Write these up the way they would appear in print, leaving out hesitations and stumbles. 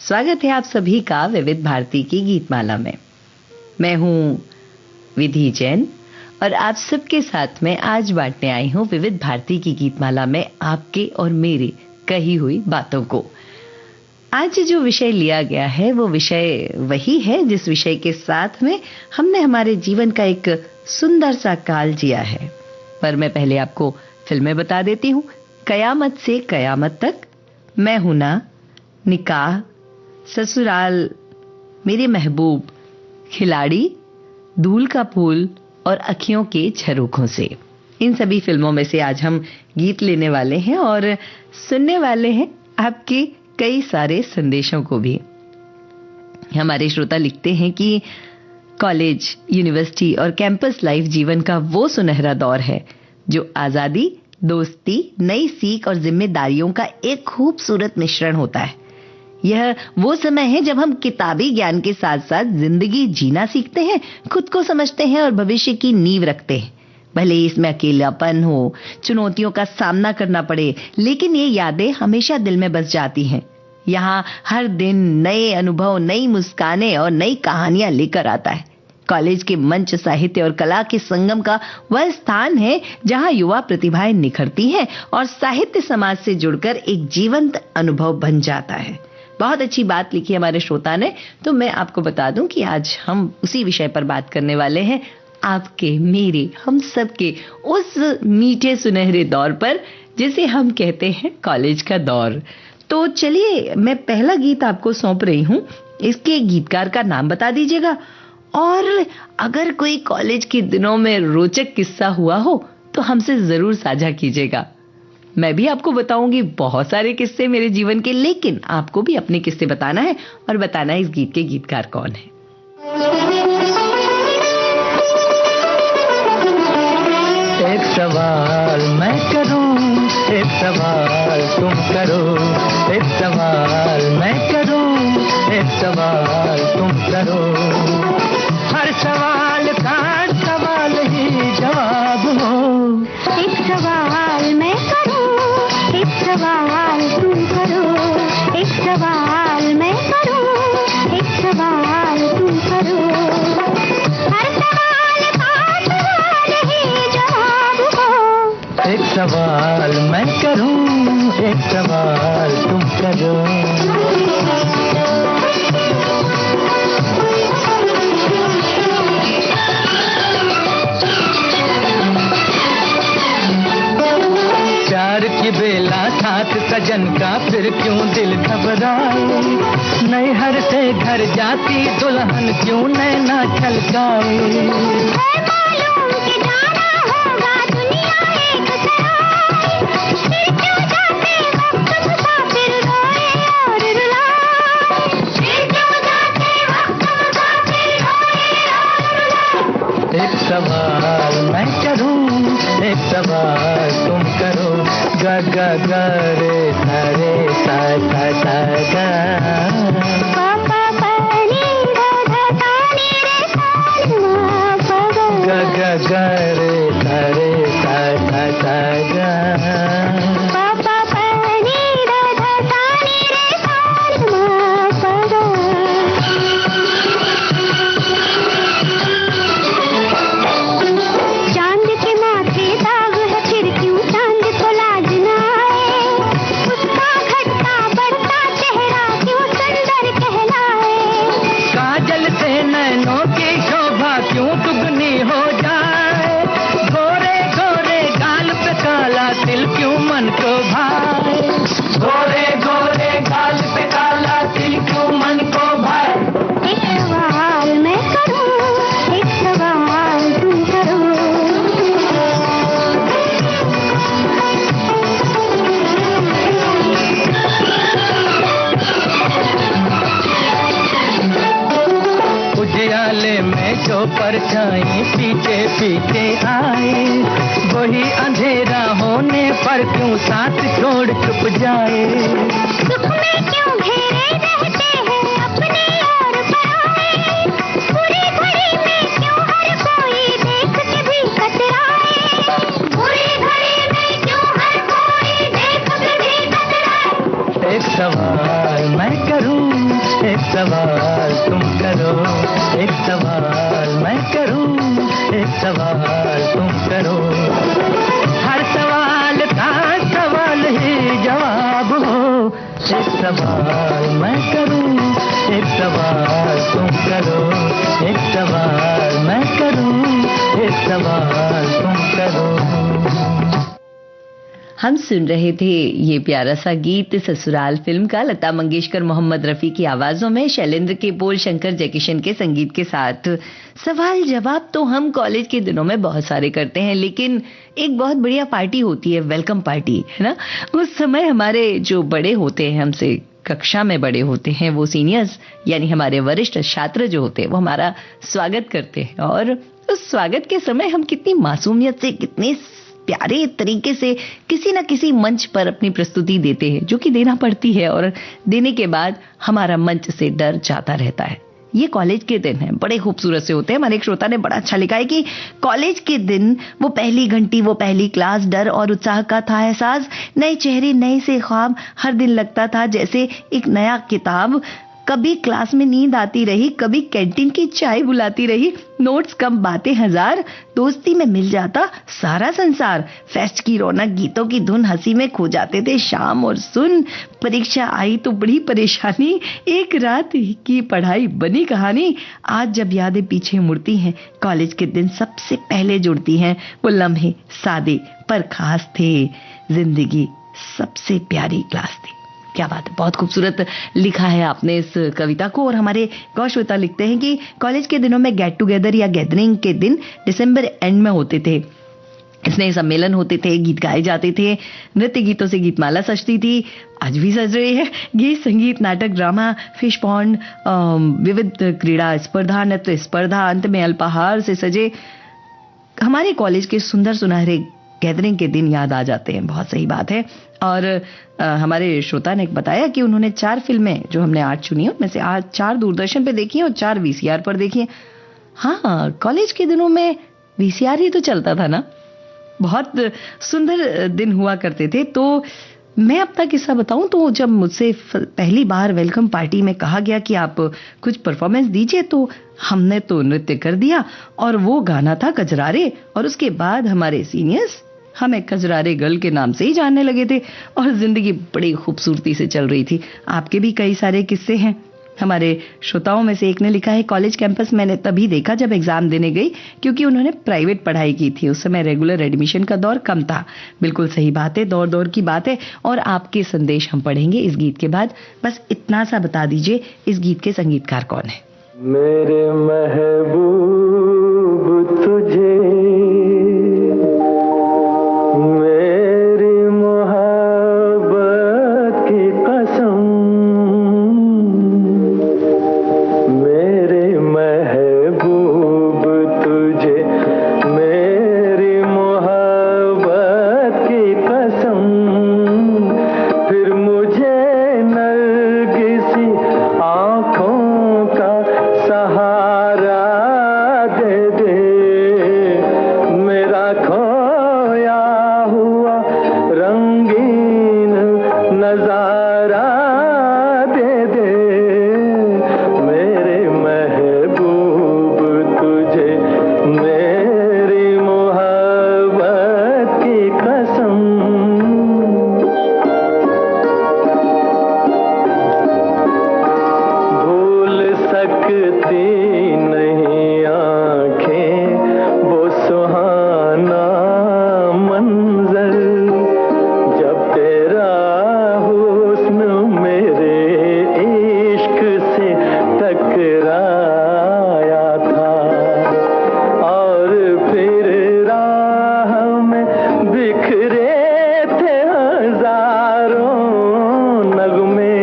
स्वागत है आप सभी का विविध भारती की गीतमाला में। मैं हूं विधि जैन और आप सबके साथ में आज बांटने आई हूं विविध भारती की गीतमाला में आपके और मेरी कही हुई बातों को। आज जो विषय लिया गया है वो विषय वही है जिस विषय के साथ में हमने हमारे जीवन का एक सुंदर सा काल जिया है। पर मैं पहले आपको फिल्में बता देती हूँ। कयामत से कयामत तक, मैं हूं ना, निकाह, ससुराल, मेरे महबूब, खिलाड़ी, धूल का फूल और अखियों के झरोखों से, इन सभी फिल्मों में से आज हम गीत लेने वाले हैं और सुनने वाले हैं आपके कई सारे संदेशों को भी। हमारे श्रोता लिखते हैं कि कॉलेज, यूनिवर्सिटी और कैंपस लाइफ जीवन का वो सुनहरा दौर है जो आजादी, दोस्ती, नई सीख और जिम्मेदारियों का एक खूबसूरत मिश्रण होता है। यह वो समय है जब हम किताबी ज्ञान के साथ साथ जिंदगी जीना सीखते हैं, खुद को समझते हैं और भविष्य की नींव रखते हैं। भले ही इसमें अकेलापन हो, चुनौतियों का सामना करना पड़े, लेकिन ये यादें हमेशा दिल में बस जाती हैं। यहाँ हर दिन नए अनुभव, नई मुस्कानें और नई कहानियां लेकर आता है। कॉलेज के मंच साहित्य और कला के संगम का वह स्थान है जहां युवा प्रतिभाएं निखरती हैं और साहित्य समाज से जुड़कर एक जीवंत अनुभव बन जाता है। बहुत अच्छी बात लिखी हमारे श्रोता ने, तो मैं आपको बता दूं कि आज हम उसी विषय पर बात करने वाले हैं, आपके, मेरे, हम सबके उस मीठे सुनहरे दौर पर जिसे हम कहते हैं कॉलेज का दौर। तो चलिए मैं पहला गीत आपको सौंप रही हूं, इसके गीतकार का नाम बता दीजिएगा और अगर कोई कॉलेज के दिनों में रोचक किस्सा हुआ हो तो हमसे जरूर साझा कीजिएगा। मैं भी आपको बताऊंगी बहुत सारे किस्से मेरे जीवन के, लेकिन आपको भी अपने किस्से बताना है और बताना है इस गीत के गीतकार कौन है। एक सवाल मैं करूं, एक सवाल तुम करो, एक सवाल मैं करूं, एक सवाल तुम करो। हर सवाल का सवाल ही जवाब हो। एक सवाल मैं करूं, एक सवाल तुम करो, एक सवाल मैं करूं, एक सवाल तुम करो। हर सवाल का सवाल ही जवाब हो। एक सवाल मैं करूं, एक सवाल तुम करो। प्यार की बेला साथ सजन का, फिर क्यों दिल घबराए। नैहर से घर जाती दुल्हन क्यों नैना छलकाए। मालूम कि जाना होगा दुनिया एक सराय, फिर क्यों जाते वक्त मुसाफिर रोए और रुलाए। फिर क्यों जाते वक्त मुसाफिर रोए और रुलाए। एक सवाल मैं करूं, एक सवाल तुम करो। ग ग ग रे सा रे सा सा सा गा। पा पा पा नी धा धा ता नी रे सा मा पा गा। ग ग ग रे सा रे सा सा सा गा। पा पा पा नी धा धा ता नी रे सा मा पा गा। चांद के माथे दाग है, फिर क्यों चांद को लाज न आए। उसका घटता बढ़ता चेहरा क्यों सुंदर कहलाए। काजल से नैनों की शोभा क्यों दुगनी हो जाए। गोरे गोरे गाल पे काला तिल क्यों मन को भाए। गोरे गोरे गाल पे काला तिल क्यों मन को भाए। एक सवाल मैं करूं, एक सवाल तुम करो। उजियाले में जो परछाई पीछे पीछे आए, वही अंधेरा होने पर क्यों साथ छोड़ चुप जाए। सुख में क्यों घेरे रहते हैं अपने और पराए। बुरी घड़ी में क्यों हर कोई देख के भी कतराए। बुरी घड़ी में क्यों हर कोई देख के भी कतराए। एक सवाल मैं करूं, एक सवाल तुम करो, एक सवाल मैं करूं, एक सवाल तुम करो। हर सवाल का सवाल ही जवाब हो। एक सवाल मैं करूं, एक सवाल तुम करो, एक सवाल मैं करूं, एक सवाल तुम करो। हम सुन रहे थे ये प्यारा सा गीत ससुराल फिल्म का, लता मंगेशकर मोहम्मद रफ़ी की आवाज़ों में, शैलेंद्र के बोल, शंकर जयकिशन के संगीत के साथ। सवाल जवाब तो हम कॉलेज के दिनों में बहुत सारे करते हैं, लेकिन एक बहुत बढ़िया पार्टी होती है, वेलकम पार्टी, है ना। उस समय हमारे जो बड़े होते हैं, हमसे कक्षा में बड़े होते हैं, वो सीनियर्स यानी हमारे वरिष्ठ छात्र जो होते हैं, वो हमारा स्वागत करते हैं। और उस स्वागत के समय हम कितनी मासूमियत से, कितने प्यारे तरीके से किसी ना किसी मंच पर अपनी प्रस्तुति देते हैं, जो कि देना पड़ती है, और देने के बाद हमारा मंच से डर जाता रहता है। ये कॉलेज के दिन हैं, बड़े खूबसूरत से होते हैं। हमारे एक श्रोता ने बड़ा अच्छा लिखा है कि कॉलेज के दिन, वो पहली घंटी, वो पहली क्लास, डर और उत्साह का था एहसास, नए चेहरे, नए से ख्वाब, हर दिन लगता था जैसे एक नया किताब। कभी क्लास में नींद आती रही, कभी कैंटीन की चाय बुलाती रही, नोट्स कम बातें हजार, दोस्ती में मिल जाता सारा संसार। फेस्ट की रौनक, गीतों की धुन, हंसी में खो जाते थे शाम और सुन। परीक्षा आई तो बड़ी परेशानी, एक रात की पढ़ाई बनी कहानी। आज जब यादें पीछे मुड़ती हैं, कॉलेज के दिन सबसे पहले जुड़ती हैं। वो लम्हे सादे पर खास थे, जिंदगी सबसे प्यारी क्लास थी। क्या बात है, बहुत खूबसूरत लिखा है आपने इस कविता को। और हमारे गौश्रोता लिखते हैं कि कॉलेज के दिनों में गेट टुगेदर या गैदरिंग के दिन दिसंबर एंड में होते थे। स्नेह सम्मेलन होते थे, गीत गाए जाते थे, नृत्य गीतों से गीतमाला सजती थी, आज भी सज रही है। गीत, संगीत, नाटक, ड्रामा, फिश पॉन्ड, विविध क्रीड़ा स्पर्धा, नृत्य स्पर्धा, अंत में अल्पाहार से सजे हमारे कॉलेज के सुंदर सुनहरे गैदरिंग के दिन याद आ जाते हैं। बहुत सही बात है। और हमारे श्रोता ने बताया कि उन्होंने 4 फिल्में जो हमने आज चुनी है, उनमें से आज 4 दूरदर्शन पे देखी हैं और 4 वीसीआर पर देखी हैं। हाँ, कॉलेज के दिनों में वीसीआर ही तो चलता था ना। बहुत सुंदर दिन हुआ करते थे। तो मैं अपना किस्सा बताऊं तो जब मुझसे पहली बार वेलकम पार्टी में कहा गया कि आप कुछ परफॉर्मेंस दीजिए, तो हमने तो नृत्य कर दिया, और वो गाना था कजरारे। और उसके बाद हमारे सीनियर्स हमें कजरारे गर्ल के नाम से ही जानने लगे थे, और जिंदगी बड़ी खूबसूरती से चल रही थी। आपके भी कई सारे किस्से हैं। हमारे श्रोताओं में से एक ने लिखा है, कॉलेज कैंपस मैंने तभी देखा जब एग्जाम देने गई, क्योंकि उन्होंने प्राइवेट पढ़ाई की थी। उस समय रेगुलर एडमिशन का दौर कम था। बिल्कुल सही बात है, दौर दौर की बात है। और आपके संदेश हम पढ़ेंगे इस गीत के बाद। बस इतना सा बता दीजिए, इस गीत के संगीतकार कौन है? मेरे महबूब तुझे मेरी मोहब्बत की कसम, मेरे महबूब तुझे मेरी मोहब्बत की कसम, फिर मुझे नरगिसी आँखों का सहारा दे दे, मेरा खोया हुआ रंगीन नजारा दे दे, मेरे महबूब तुझे मेरी मोहब्बत की कसम। भूल सकती नहीं आंखें वो सुहाना मंजर, जब तेरा हुस्न मेरे इश्क से टकराया था, और फिर राह में बिखरे थे हजारों नगमे,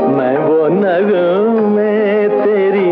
मैं वो नगमे तेरी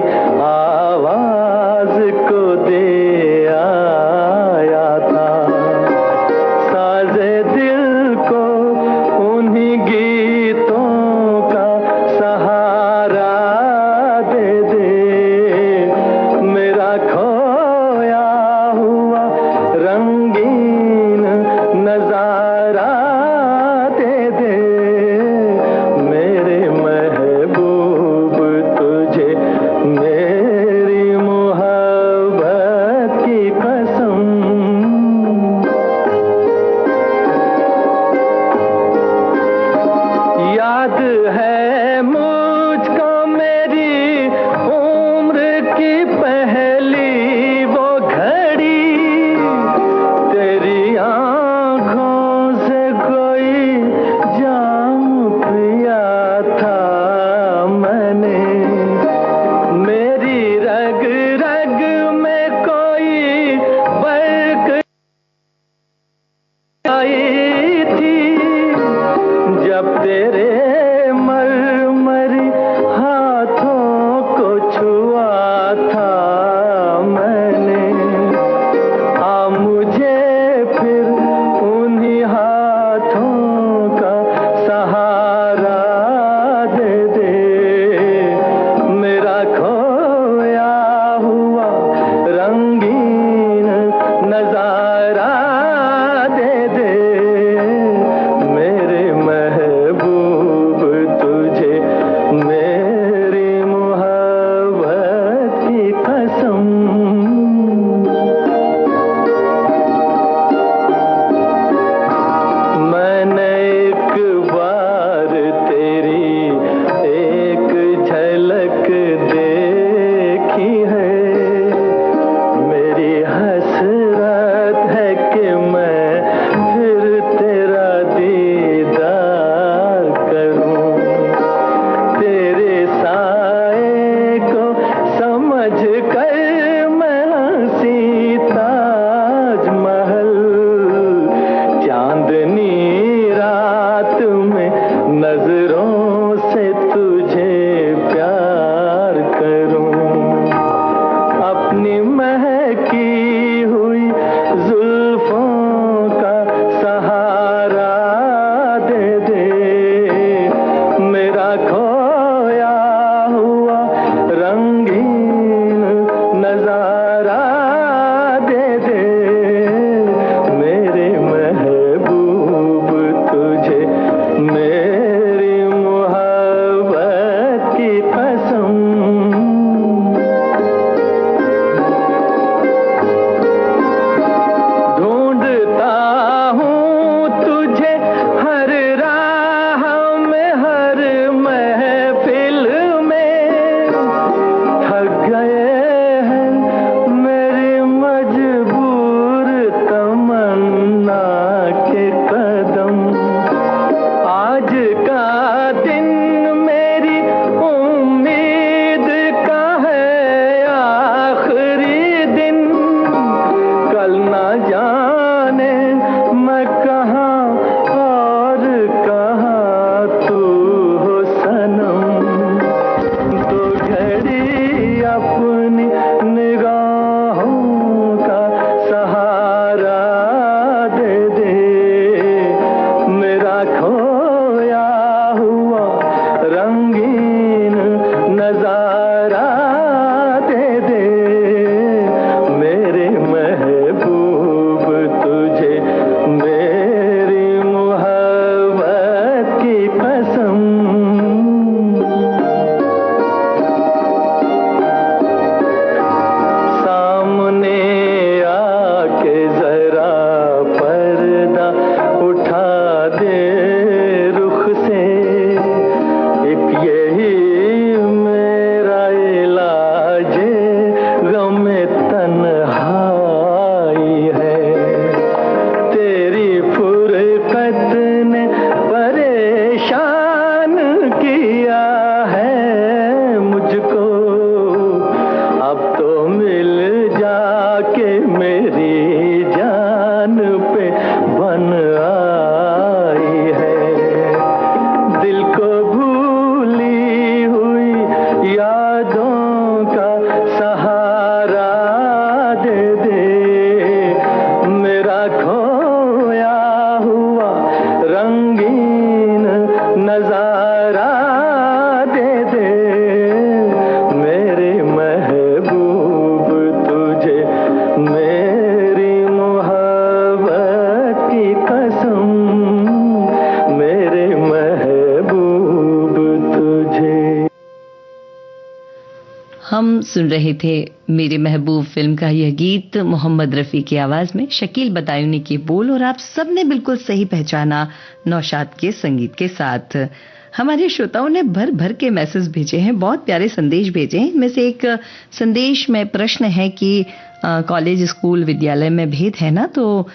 हम सुन रहे थे मेरे महबूब फिल्म का यह गीत मोहम्मद रफ़ी की आवाज में, शकील बदायूनी के बोल, और आप सबने बिल्कुल सही पहचाना नौशाद के संगीत के साथ। हमारे श्रोताओं ने भर भर के मैसेज भेजे हैं, बहुत प्यारे संदेश भेजे हैं। इनमें से एक संदेश में प्रश्न है कि कॉलेज, स्कूल, विद्यालय में भेद है ना? तो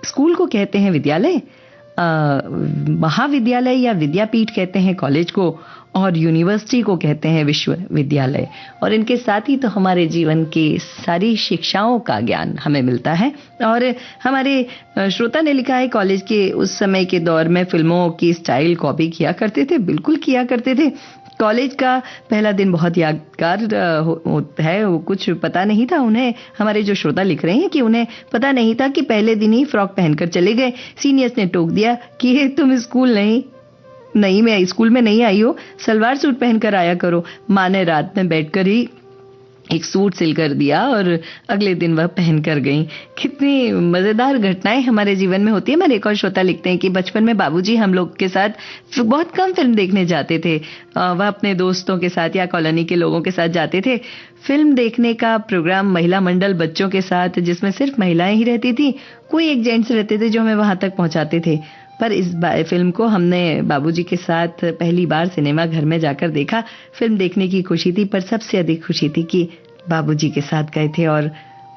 स्कूल को कहते हैं विद्यालय, महाविद्यालय या विद्यापीठ कहते हैं कॉलेज को, और यूनिवर्सिटी को कहते हैं विश्वविद्यालय। और इनके साथ ही तो हमारे जीवन की सारी शिक्षाओं का ज्ञान हमें मिलता है। और हमारे श्रोता ने लिखा है, कॉलेज के उस समय के दौर में फिल्मों की स्टाइल कॉपी किया करते थे। बिल्कुल किया करते थे। कॉलेज का पहला दिन बहुत यादगार है। वो कुछ पता नहीं था उन्हें, हमारे जो श्रोता लिख रहे हैं कि उन्हें पता नहीं था कि पहले दिन ही फ्रॉक पहनकर चले गए। सीनियर्स ने टोक दिया कि तुम स्कूल में नहीं आई हो, सलवार सूट पहनकर आया करो। माँ ने रात में बैठकर ही एक सूट सिल कर दिया और अगले दिन वह पहन कर गई। कितनी मजेदार घटनाएं हमारे जीवन में होती है। हमारे एक और श्रोता लिखते हैं कि बचपन में बाबूजी हम लोग के साथ बहुत कम फिल्म देखने जाते थे। वह अपने दोस्तों के साथ या कॉलोनी के लोगों के साथ जाते थे। फिल्म देखने का प्रोग्राम महिला मंडल बच्चों के साथ, जिसमें सिर्फ महिलाएं ही रहती थी। कोई एक जेंट्स रहते थे जो हमें वहां तक पहुंचाते थे। पर इस फिल्म को हमने बाबूजी के साथ पहली बार सिनेमा घर में जाकर देखा। फिल्म देखने की खुशी थी, पर सबसे अधिक खुशी थी कि बाबूजी के साथ गए थे और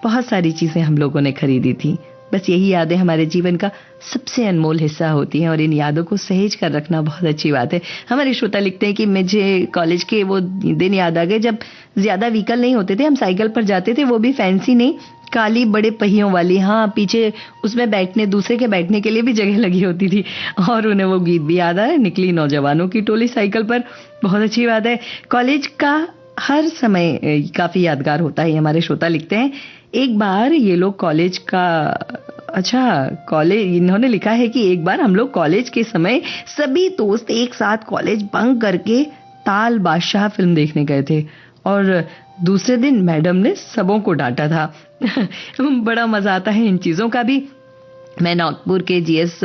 बहुत सारी चीजें हम लोगों ने खरीदी थी। बस यही यादें हमारे जीवन का सबसे अनमोल हिस्सा होती हैं और इन यादों को सहेज कर रखना बहुत अच्छी बात है। हमारे श्रोता लिखते हैं कि मुझे कॉलेज के वो दिन याद आ गए जब ज्यादा व्हीकल नहीं होते थे, हम साइकिल पर जाते थे, वो भी फैंसी नहीं, काली बड़े पहियों वाली। हाँ, पीछे उसमें दूसरे के बैठने के लिए भी जगह लगी होती थी। और उन्हें वो गीत भी याद आया, निकली नौजवानों की टोली साइकिल पर। बहुत अच्छी बात है। कॉलेज का हर समय काफी यादगार होता है, हमारे श्रोता लिखते हैं। एक बार ये लोग कॉलेज इन्होंने लिखा है कि एक बार हम लोग कॉलेज के समय सभी दोस्त एक साथ कॉलेज बंक करके ताल बादशाह फिल्म देखने गए थे और दूसरे दिन मैडम ने सबों को डांटा था। बड़ा मजा आता है इन चीजों का भी। मैं नागपुर के जीएस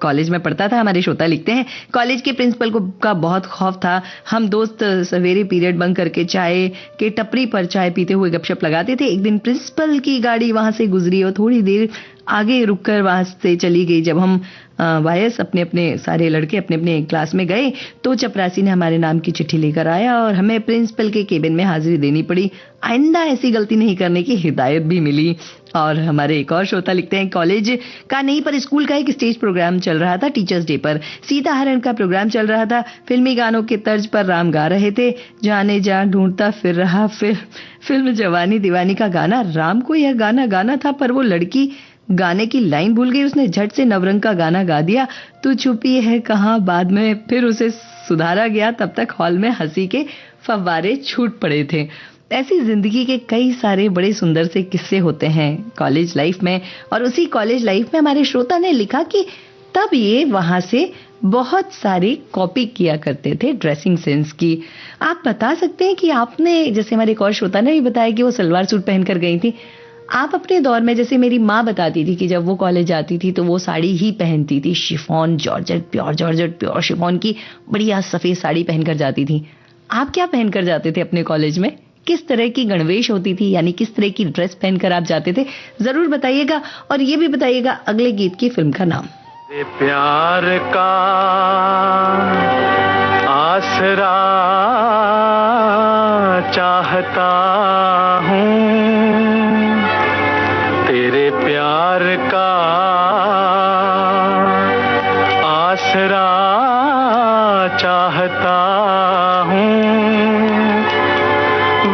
कॉलेज में पढ़ता था। हमारे श्रोता लिखते हैं, कॉलेज के प्रिंसिपल का बहुत खौफ था। हम दोस्त सवेरे पीरियड बंक करके चाय के टपरी पर चाय पीते हुए गपशप लगाते थे। एक दिन प्रिंसिपल की गाड़ी वहां से गुजरी और थोड़ी देर आगे रुककर वहां से चली गई। जब हम वायस अपने सारे लड़के अपने क्लास में गए तो चपरासी ने हमारे नाम की चिट्ठी लेकर आया और हमें प्रिंसिपल के केबिन में हाजिरी देनी पड़ी। आइंदा ऐसी गलती नहीं करने की हिदायत भी मिली। और हमारे एक और श्रोता लिखते हैं, कॉलेज का नहीं पर स्कूल का एक स्टेज प्रोग्राम चल रहा था टीचर्स डे पर। सीता हरण का प्रोग्राम चल रहा था। फिल्मी गानों के तर्ज पर राम गा रहे थे, जाने जा ढूंढता फिर रहा। फिल्म जवानी दीवानी का गाना। राम को यह गाना गाना था पर वो लड़की गाने की लाइन भूल गई। उसने झट से नवरंग का गाना गा दिया, तू छुपी है कहाँ। बाद में फिर उसे सुधारा गया। तब तक हॉल में हंसी के फव्वारे छूट पड़े थे। ऐसी जिंदगी के कई सारे बड़े सुंदर से किस्से होते हैं कॉलेज लाइफ में। और उसी कॉलेज लाइफ में हमारे श्रोता ने लिखा कि तब ये वहां से बहुत सारी कॉपी किया करते थे ड्रेसिंग सेंस की। आप बता सकते हैं कि आपने, जैसे हमारे एक और श्रोता ने भी बताया कि वो सलवार सूट पहनकर गई थी, आप अपने दौर में, जैसे मेरी माँ बताती थी कि जब वो कॉलेज जाती थी तो वो साड़ी ही पहनती थी, शिफॉन जॉर्जेट, प्योर शिफॉन की बढ़िया सफेद साड़ी पहनकर जाती थी। आप क्या पहनकर जाते थे अपने कॉलेज में? किस तरह की गणवेश होती थी, यानी किस तरह की ड्रेस पहनकर आप जाते थे? जरूर बताइएगा। और ये भी बताइएगा अगले गीत की फिल्म का नाम। प्यार का आसरा चाहता हूँ, तेरे प्यार का आसरा चाहता हूँ,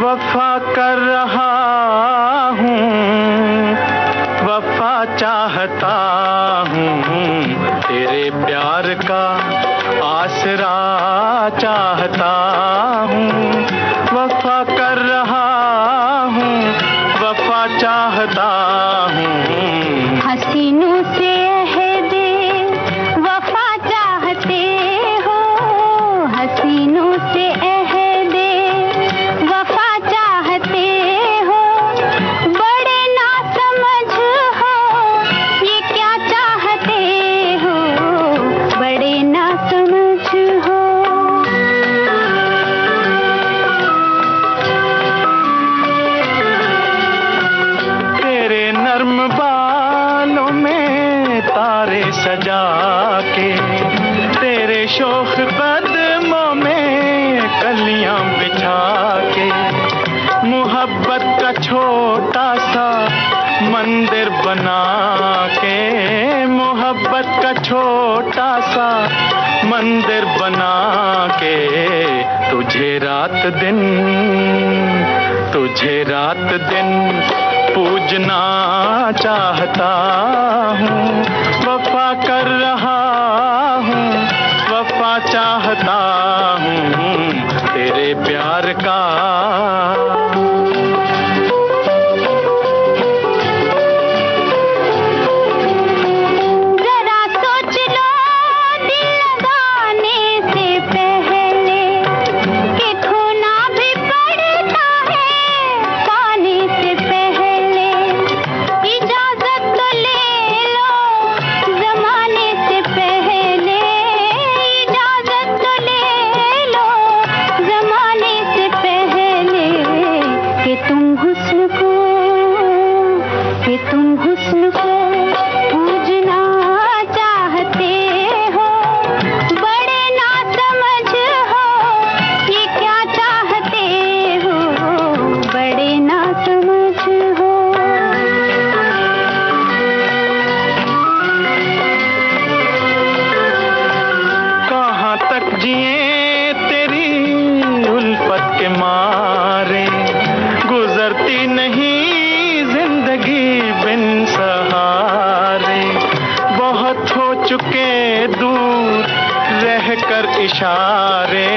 वफा कर रहा हूँ, वफा चाहता हूँ, तेरे प्यार का आसरा चाहता हूँ, वफा कर रहा हूँ, वफा चाहता हूँ। हसीनों से अहदे वफा चाहते हो, हसीनों से अहदे वफा चाहते हो, बड़े ना समझ हो ये क्या चाहते हो, बड़े ना समझ हो। तुझे रात दिन पूजना चाहता हूँ, वफा कर रहा हूँ, वफा चाहता हूँ तेरे प्यार का। इशारे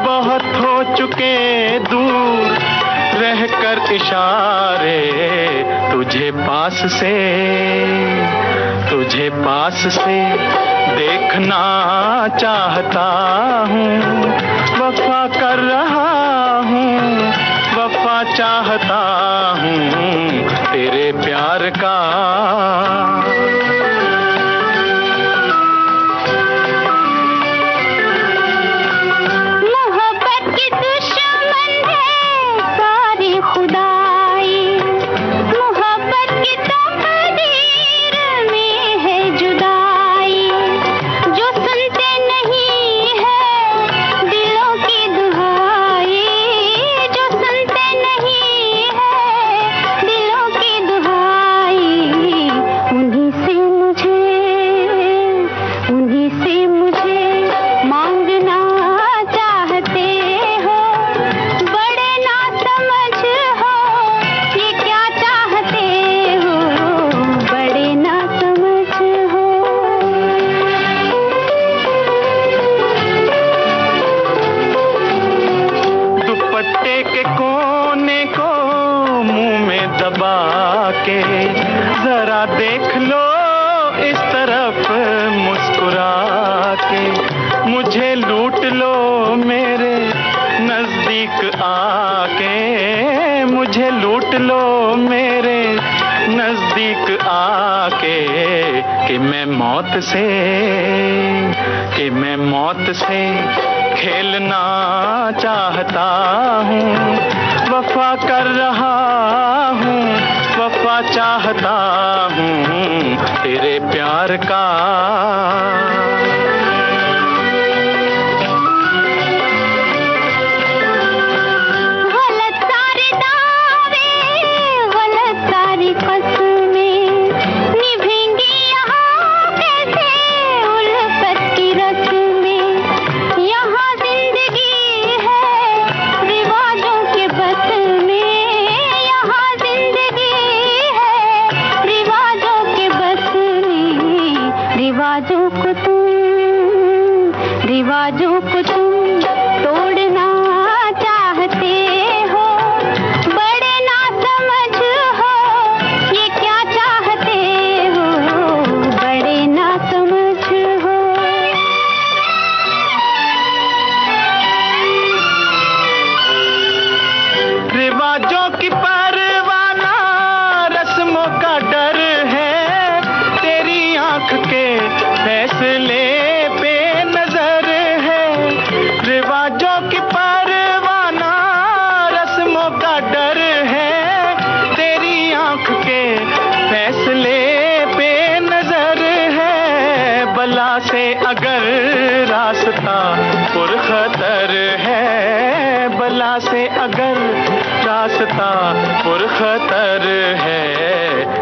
बहुत हो चुके दूर रहकर इशारे, तुझे पास से देखना चाहता हूँ, वफा कर रहा हूँ, वफा चाहता हूँ तेरे प्यार का। जरा देख लो इस तरफ मुस्कुरा के, मुझे लूट लो मेरे नजदीक आके, मुझे लूट लो मेरे नजदीक आके, कि मैं मौत से खेलना चाहता हूँ, वफा कर रहा हूँ, वफा चाहता हूँ तेरे प्यार का। रिवाजों को तुम तोड़ना चाहते हो, बड़े ना समझ हो, ये क्या चाहते हो, बड़े ना समझ हो। रिवाजों की परवाना रस्मों का डर है, तेरी आंख के फैसले रिवाजों की परवाना रस्मों का डर है, तेरी आंख के फैसले पे नजर है, बला से अगर रास्ता पुरखतर है, बला से अगर रास्ता पुरखतर है,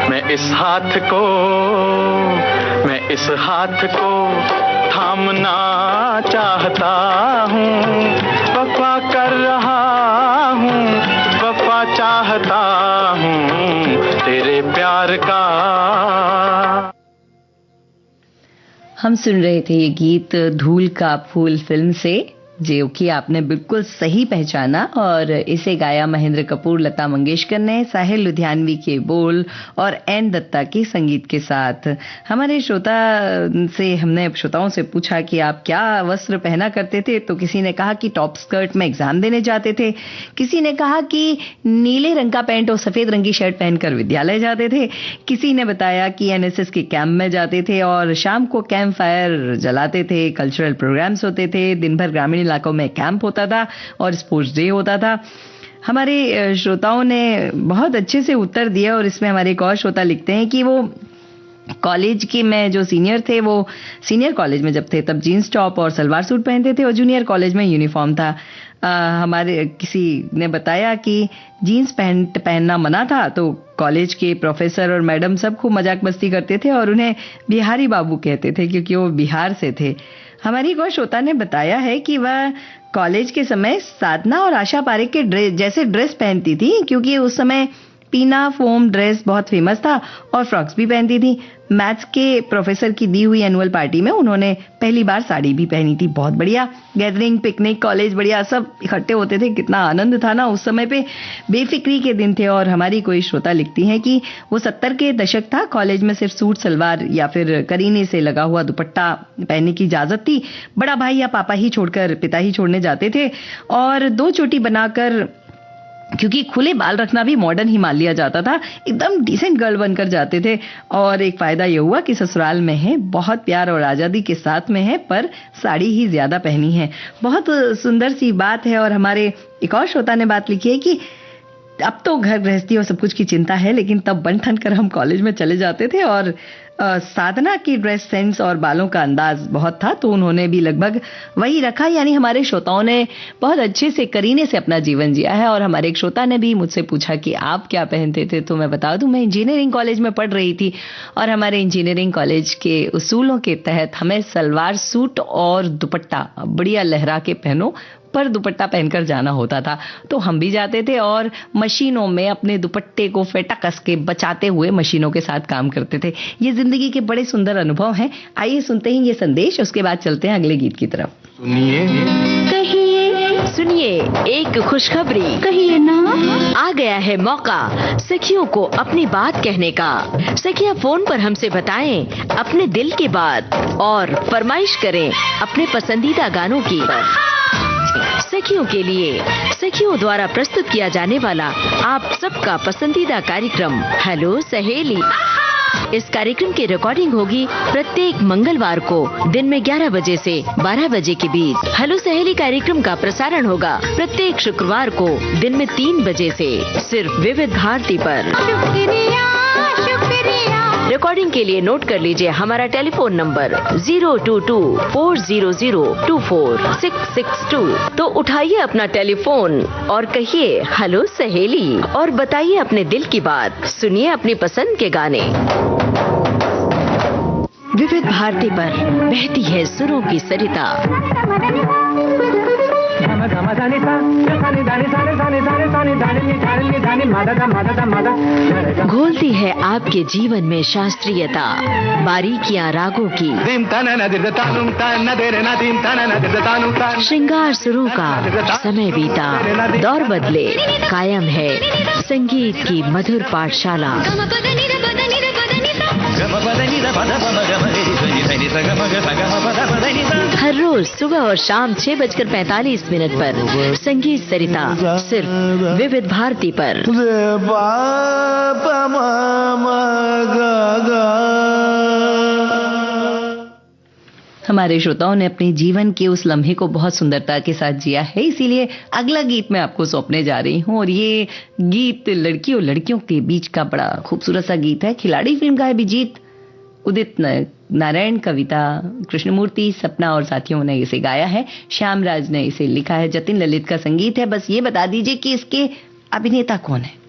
मैं इस हाथ को थामना चाहता हूँ, हम सुन रहे थे ये गीत धूल का फूल फिल्म से, जो कि आपने बिल्कुल सही पहचाना, और इसे गाया महेंद्र कपूर, लता मंगेशकर ने, साहिल लुधियानवी के बोल और एन दत्ता के संगीत के साथ। हमारे हमने श्रोताओं से पूछा कि आप क्या वस्त्र पहना करते थे, तो किसी ने कहा कि टॉप स्कर्ट में एग्जाम देने जाते थे, किसी ने कहा कि नीले रंग का पैंट और सफेद रंग की शर्ट पहनकर विद्यालय जाते थे, किसी ने बताया कि एनएसएस के कैंप में जाते थे और शाम को कैंप फायर जलाते थे, कल्चरल प्रोग्राम्स होते थे, दिन भर ग्रामीण इलाकों में कैंप होता था और स्पोर्ट्स डे होता था। हमारे श्रोताओं ने बहुत अच्छे से उत्तर दिया, और इसमें हमारे एक और श्रोता लिखते हैं कि वो कॉलेज के में जो सीनियर थे, वो सीनियर कॉलेज में जब थे तब जीन्स टॉप और सलवार सूट पहनते थे, और जूनियर कॉलेज में यूनिफॉर्म था। हमारे किसी ने बताया कि जीन्स पैंट पहनना मना था, तो कॉलेज के प्रोफेसर और मैडम सब खूब मजाक मस्ती करते थे और उन्हें बिहारी बाबू कहते थे क्योंकि वो बिहार से थे। हमारी एक और श्रोता ने बताया है कि वह कॉलेज के समय साधना और आशा पारेख के जैसे ड्रेस पहनती थी, क्योंकि उस समय पीना फोम ड्रेस बहुत फेमस था, और फ्रॉक्स भी पहनती थी। मैथ्स के प्रोफेसर की दी हुई एनुअल पार्टी में उन्होंने पहली बार साड़ी भी पहनी थी। बहुत बढ़िया, गैदरिंग, पिकनिक, कॉलेज, बढ़िया सब इकट्ठे होते थे। कितना आनंद था ना उस समय पे, बेफिक्री के दिन थे। और हमारी कोई श्रोता लिखती हैं कि वो 70 के दशक था, कॉलेज में सिर्फ सूट सलवार या फिर करीने से लगा हुआ दुपट्टा पहनने की इजाजत थी। बड़ा भाई या पापा ही छोड़कर पिता ही छोड़ने जाते थे, और 2 चोटी बनाकर, क्योंकि खुले बाल रखना भी मॉडर्न ही मान लिया जाता था, एकदम डिसेंट गर्ल बनकर जाते थे। और एक फायदा यह हुआ कि ससुराल में है, बहुत प्यार और आजादी के साथ में है, पर साड़ी ही ज्यादा पहनी है। बहुत सुंदर सी बात है। और हमारे एक और श्रोता ने बात लिखी है कि अब तो घर गृहस्थी और सब कुछ की चिंता है, लेकिन तब बन ठन कर हम कॉलेज में चले जाते थे, और साधना की ड्रेस सेंस और बालों का अंदाज बहुत था, तो उन्होंने भी लगभग वही रखा। यानी हमारे श्रोताओं ने बहुत अच्छे से करीने से अपना जीवन जिया है। और हमारे एक श्रोता ने भी मुझसे पूछा कि आप क्या पहनते थे, तो मैं बता दूं, मैं इंजीनियरिंग कॉलेज में पढ़ रही थी, और हमारे इंजीनियरिंग कॉलेज के उसूलों के तहत हमें सलवार सूट और दुपट्टा बढ़िया लहरा के पहनो, पर दुपट्टा पहनकर जाना होता था। तो हम भी जाते थे और मशीनों में अपने दुपट्टे को फेंटा कस के बचाते हुए मशीनों के साथ काम करते थे। ये जिंदगी के बड़े सुंदर अनुभव हैं। आइए सुनते हैं ये संदेश, उसके बाद चलते हैं अगले गीत की तरफ। सुनिए एक खुशखबरी, कहिए ना। आ गया है मौका सखियों को अपनी बात कहने का। सखियां फोन पर हमसे बताएं अपने दिल की बात और फरमाइश करें अपने पसंदीदा गानों की। सखियों के लिए सखियों द्वारा प्रस्तुत किया जाने वाला आप सबका पसंदीदा कार्यक्रम हेलो सहेली। इस कार्यक्रम की रिकॉर्डिंग होगी प्रत्येक मंगलवार को दिन में 11 बजे से 12 बजे के बीच। हेलो सहेली कार्यक्रम का प्रसारण होगा प्रत्येक शुक्रवार को दिन में 3 बजे से, सिर्फ विविध भारती पर। रिकॉर्डिंग के लिए नोट कर लीजिए हमारा टेलीफोन नंबर 02240024662। तो उठाइए अपना टेलीफोन और कहिए हेलो सहेली, और बताइए अपने दिल की बात, सुनिए अपनी पसंद के गाने। विविध भारती पर बहती है सुरों की सरिता। घोलती है आपके जीवन में शास्त्रीयता, बारीकियां रागों की, श्रृंगार सुरों का समय बीता, दौर बदले, कायम है संगीत की मधुर पाठशाला। हर रोज सुबह और शाम 6:45 पर संगीत सरिता, सिर्फ विविध भारती पर। हमारे श्रोताओं ने अपने जीवन के उस लम्हे को बहुत सुंदरता के साथ जिया है, इसीलिए अगला गीत मैं आपको सौंपने जा रही हूँ। और ये गीत लड़की और लड़कियों के बीच का बड़ा खूबसूरत सा गीत है। खिलाड़ी फिल्म का है अभिजीत, उदित नारायण, कविता कृष्णमूर्ति, सपना और साथियों ने इसे गाया है। श्याम राज ने इसे लिखा है, जतिन ललित का संगीत है। बस ये बता दीजिए कि इसके अभिनेता कौन है।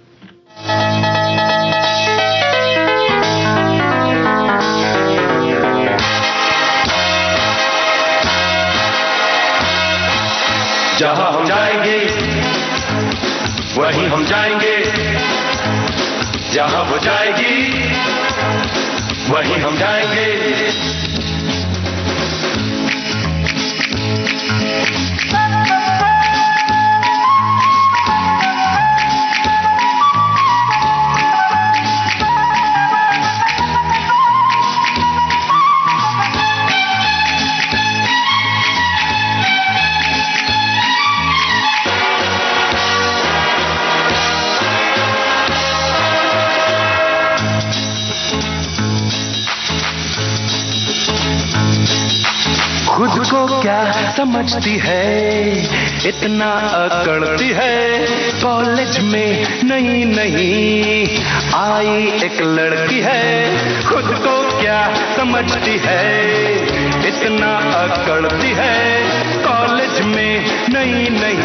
जहाँ हम जाएंगे वहीं हम जाएंगे, जहाँ वो जाएगी वहीं हम जाएंगे। क्या समझती है, इतना अकड़ती है। कॉलेज में नई नई आई एक लड़की है, खुद को क्या समझती है, इतना अकड़ती है। कॉलेज में नई नई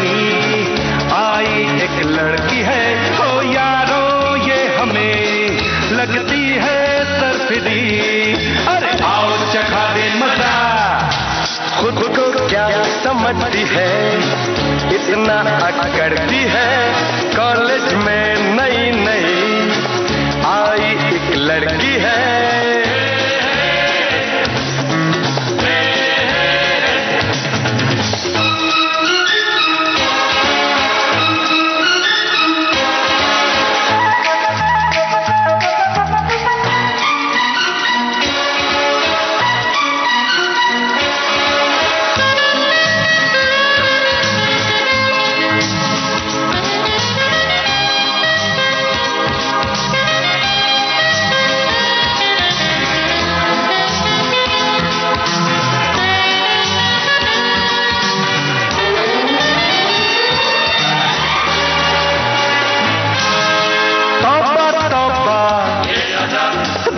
आई एक लड़की है। हो यारो ये हमें लगती है सरफिरी, अरे आओ चखा दे मजा। खुद को क्या समझती है, इतना अकड़ती है। कॉलेज में नई नई आई एक लड़की है।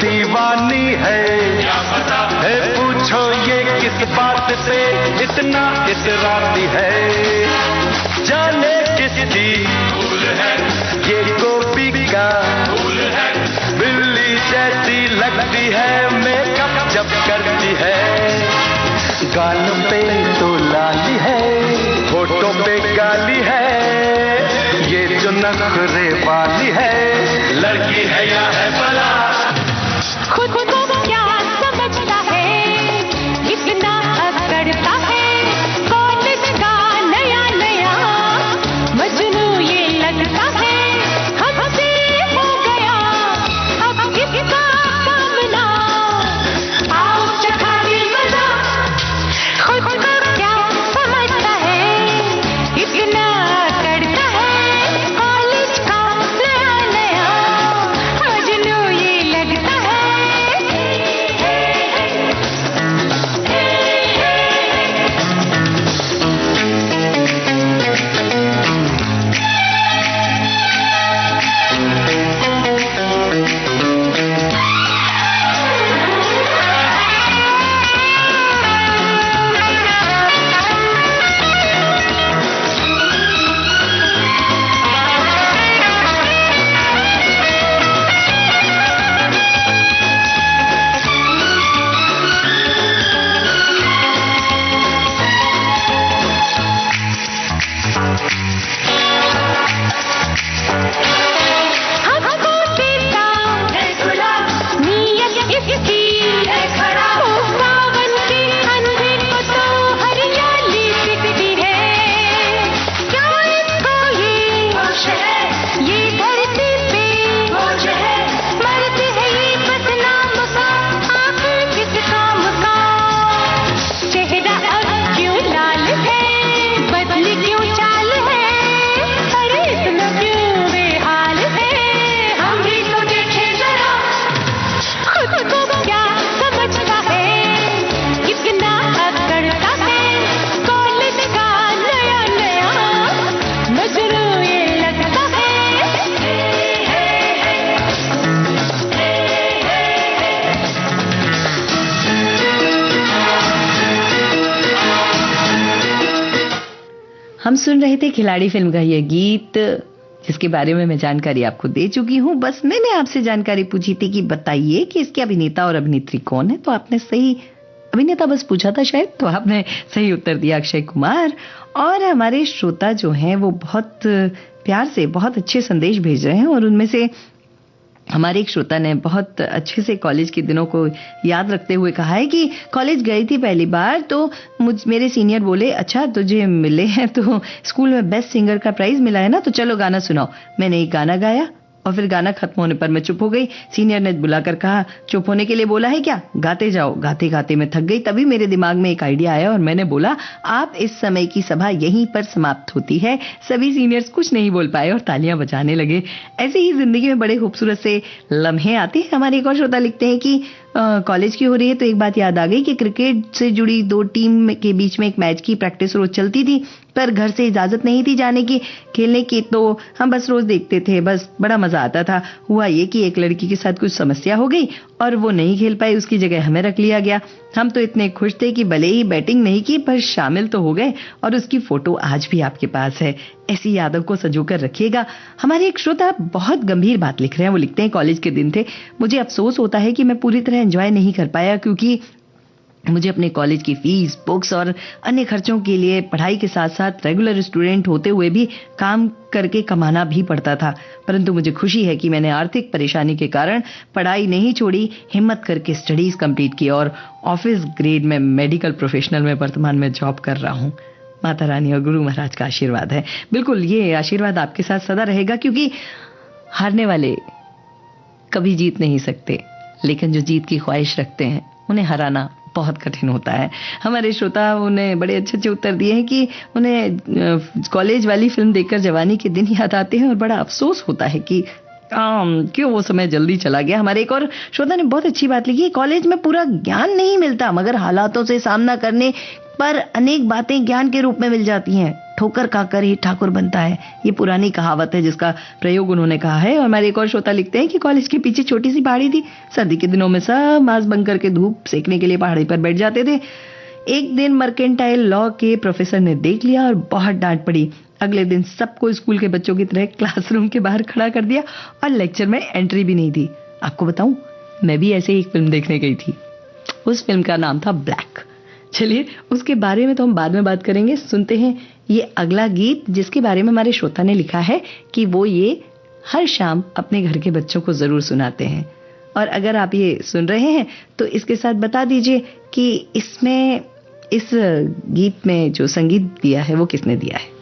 दीवानी है पूछो ये किस बात पे इतना इतराती है। जाने किसकी भूल है, ये गोपी का भूल है। बिल्ली जैसी लगती है मेकअप जब करती है। गालों पे तो लाली है, होठों पे गाली है। ये जो नखरे वाली है, लड़की है या है भला। खुद को क्या समझता है, इतना अकड़ता है। कॉलेज का नया नया मजनू ये लगता है। हमसे हो गया अब किसका सामना, आओ चखा दे मजा। खुद को क्या समझता है, इतना अकड़ता है। कॉलेज का नया नया मजनू ये लगता है। हमको देता नियत इसकी सावन के अंधेरे को तो हरियाली दिखती है। क्या इसको ये धरती पे मरते हैं ये बस नाम का, आखिर किस काम का। चेहरा अब क्यों लाल है, बदली क्यों चाल है। अरे इतना क्यों बेहाल है, हम भी तो देखे जरा। खुद को क्या समझता है, कितना अकड़ता है। कॉलेज का नया नया मजनू ये लगता है। हम सुन रहे थे खिलाड़ी फिल्म का यह गीत, जिसके बारे में मैं जानकारी आपको दे चुकी हूं। बस मैंने आपसे जानकारी पूछी थी कि बताइए कि इसके अभिनेता और अभिनेत्री कौन है, तो आपने सही अभिनेता बस पूछा था शायद, तो आपने सही उत्तर दिया अक्षय कुमार। और हमारे श्रोता जो हैं वो बहुत प्यार से बहुत अच्छे संदेश भेज रहे हैं, और उनमें से हमारे एक श्रोता ने बहुत अच्छे से कॉलेज के दिनों को याद रखते हुए कहा है कि कॉलेज गई थी पहली बार तो मेरे सीनियर बोले, अच्छा तुझे मिले हैं तो स्कूल में बेस्ट सिंगर का प्राइज मिला है ना, तो चलो गाना सुनाओ। मैंने एक गाना गाया और फिर गाना खत्म होने पर मैं चुप हो गई। सीनियर ने बुलाकर कहा, चुप होने के लिए बोला है क्या, गाते जाओ। गाते गाते मैं थक गई। तभी मेरे दिमाग में एक आइडिया आया और मैंने बोला, आप इस समय की सभा यहीं पर समाप्त होती है। सभी सीनियर्स कुछ नहीं बोल पाए और तालियां बजाने लगे। ऐसे ही जिंदगी में बड़े खूबसूरत से लम्हे आते हैं। हमारे एक और श्रोता लिखते हैं कि कॉलेज की हो रही है तो एक बात याद आ गई कि क्रिकेट से जुड़ी 2 टीम के बीच में एक मैच की प्रैक्टिस रोज चलती थी, पर घर से इजाजत नहीं थी जाने की, खेलने की, तो हम बस रोज देखते थे, बस बड़ा मजा आता था। हुआ ये कि एक लड़की के साथ कुछ समस्या हो गई और वो नहीं खेल पाई, उसकी जगह हमें रख लिया गया। हम तो इतने खुश थे कि भले ही बैटिंग नहीं की पर शामिल तो हो गए, और उसकी फोटो आज भी आपके पास है। ऐसी यादों को संजोकर रखिएगा। हमारे एक श्रोता बहुत गंभीर बात लिख रहे हैं। वो लिखते हैं, कॉलेज के दिन थे, मुझे अफसोस होता है कि मैं पूरी तरह एंजॉय नहीं कर पाया, क्योंकि मुझे अपने कॉलेज की फीस, बुक्स और अन्य खर्चों के लिए पढ़ाई के साथ साथ रेगुलर स्टूडेंट होते हुए भी काम करके कमाना भी पड़ता था। परंतु मुझे खुशी है कि मैंने आर्थिक परेशानी के कारण पढ़ाई नहीं छोड़ी, हिम्मत करके स्टडीज कंप्लीट की और ऑफिस ग्रेड में मेडिकल प्रोफेशनल में वर्तमान में जॉब कर रहा हूँ। माता रानी और गुरु महाराज का आशीर्वाद है। बिल्कुल, ये आशीर्वाद आपके साथ सदा रहेगा, क्योंकि हारने वाले कभी जीत नहीं सकते, लेकिन जो जीत की ख्वाहिश रखते हैं उन्हें हराना बहुत कठिन होता है। हमारे श्रोताओं ने बड़े अच्छे अच्छे उत्तर दिए हैं कि उन्हें कॉलेज वाली फिल्म देखकर जवानी के दिन याद आते हैं और बड़ा अफसोस होता है कि क्यों वो समय जल्दी चला गया। हमारे एक और श्रोता ने बहुत अच्छी बात लिखी, कॉलेज में पूरा ज्ञान नहीं मिलता, मगर हालातों से सामना करने पर अनेक बातें ज्ञान के रूप में मिल जाती हैं। ठोकर खाकर ही ठाकुर बनता है, ये पुरानी कहावत है जिसका प्रयोग उन्होंने कहा है। और हमारे एक और श्रोता लिखते हैं कि कॉलेज के पीछे छोटी सी पहाड़ी थी, सर्दी के दिनों में सब मास्क बंद करके धूप सेकने के लिए पहाड़ी पर बैठ जाते थे। एक दिन मर्केंटाइल लॉ के प्रोफेसर ने देख लिया और बहुत डांट पड़ी। अगले दिन सबको स्कूल के बच्चों की तरह क्लासरूम के बाहर खड़ा कर दिया और लेक्चर में एंट्री भी नहीं दी। आपको बताऊं, मैं भी ऐसे ही एक फिल्म देखने गई थी। उस फिल्म का नाम था ब्लैक। चलिए, उसके बारे में तो हम बाद में बात करेंगे। सुनते हैं ये अगला गीत, जिसके बारे में हमारे श्रोता ने लिखा है कि वो ये हर शाम अपने घर के बच्चों को जरूर सुनाते हैं। और अगर आप ये सुन रहे हैं तो इसके साथ बता दीजिए कि इसमें, इस गीत में जो संगीत दिया है वो किसने दिया है।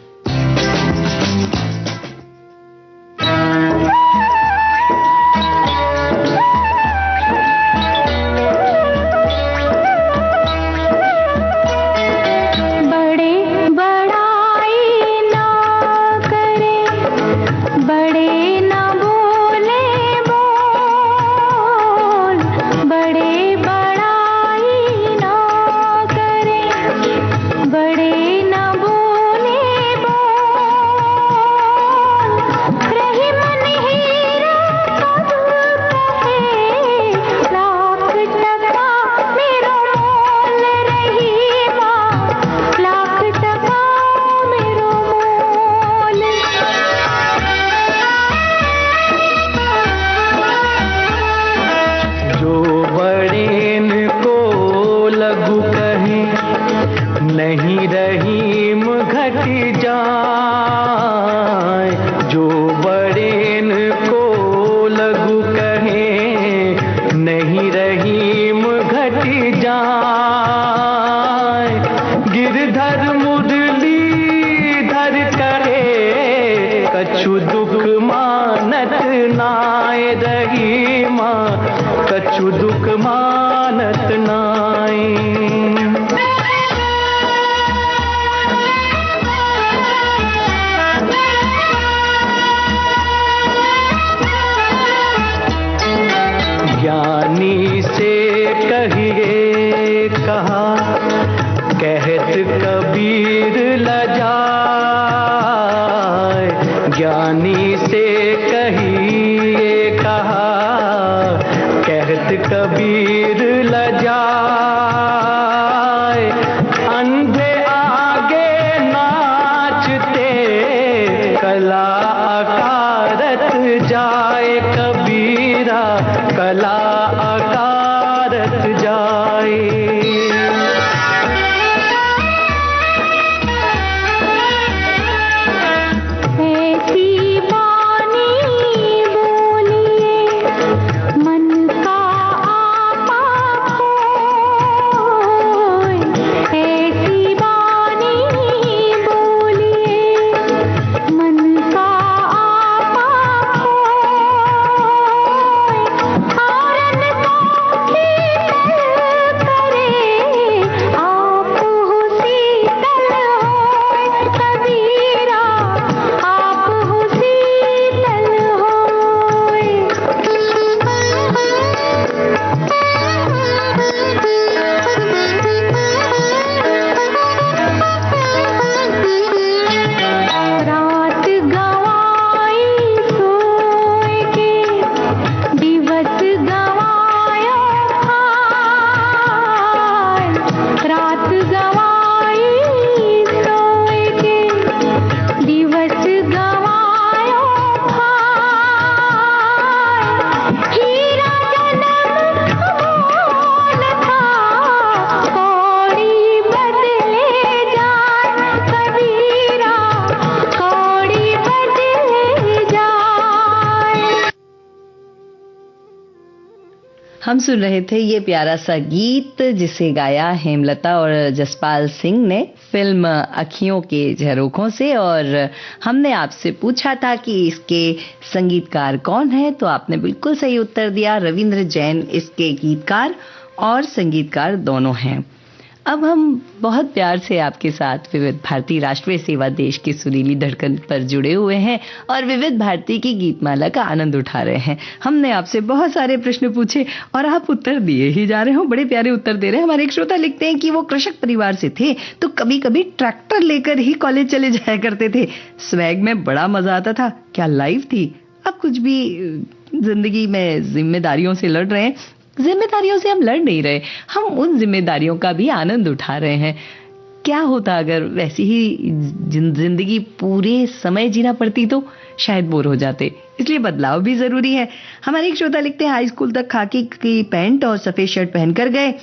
कबीर हम सुन रहे थे ये प्यारा सा गीत जिसे गाया हेमलता और जसपाल सिंह ने फिल्म अखियों के झरोखों से। और हमने आपसे पूछा था कि इसके संगीतकार कौन है, तो आपने बिल्कुल सही उत्तर दिया। रविंद्र जैन इसके गीतकार और संगीतकार दोनों हैं। अब हम बहुत प्यार से आपके साथ विविध भारती राष्ट्रीय सेवा देश की सुरीली धड़कन पर जुड़े हुए हैं और विविध भारती की गीतमाला का आनंद उठा रहे हैं। हमने आपसे बहुत सारे प्रश्न पूछे और आप उत्तर दिए ही जा रहे हो, बड़े प्यारे उत्तर दे रहे हैं। हमारे एक श्रोता लिखते हैं कि वो कृषक परिवार से थे तो कभी कभी ट्रैक्टर लेकर ही कॉलेज चले जाया करते थे। स्वैग में बड़ा मजा आता था। क्या लाइफ थी। अब कुछ भी जिंदगी में जिम्मेदारियों से लड़ रहे हैं। जिम्मेदारियों से हम लड़ नहीं रहे, हम उन जिम्मेदारियों का भी आनंद उठा रहे हैं। क्या होता अगर वैसी ही जिंदगी पूरे समय जीना पड़ती तो शायद बोर हो जाते। इसलिए बदलाव भी जरूरी है। हमारे एक श्रोता लिखते हैं हाई स्कूल तक खाकी की पैंट और सफेद शर्ट पहनकर गए।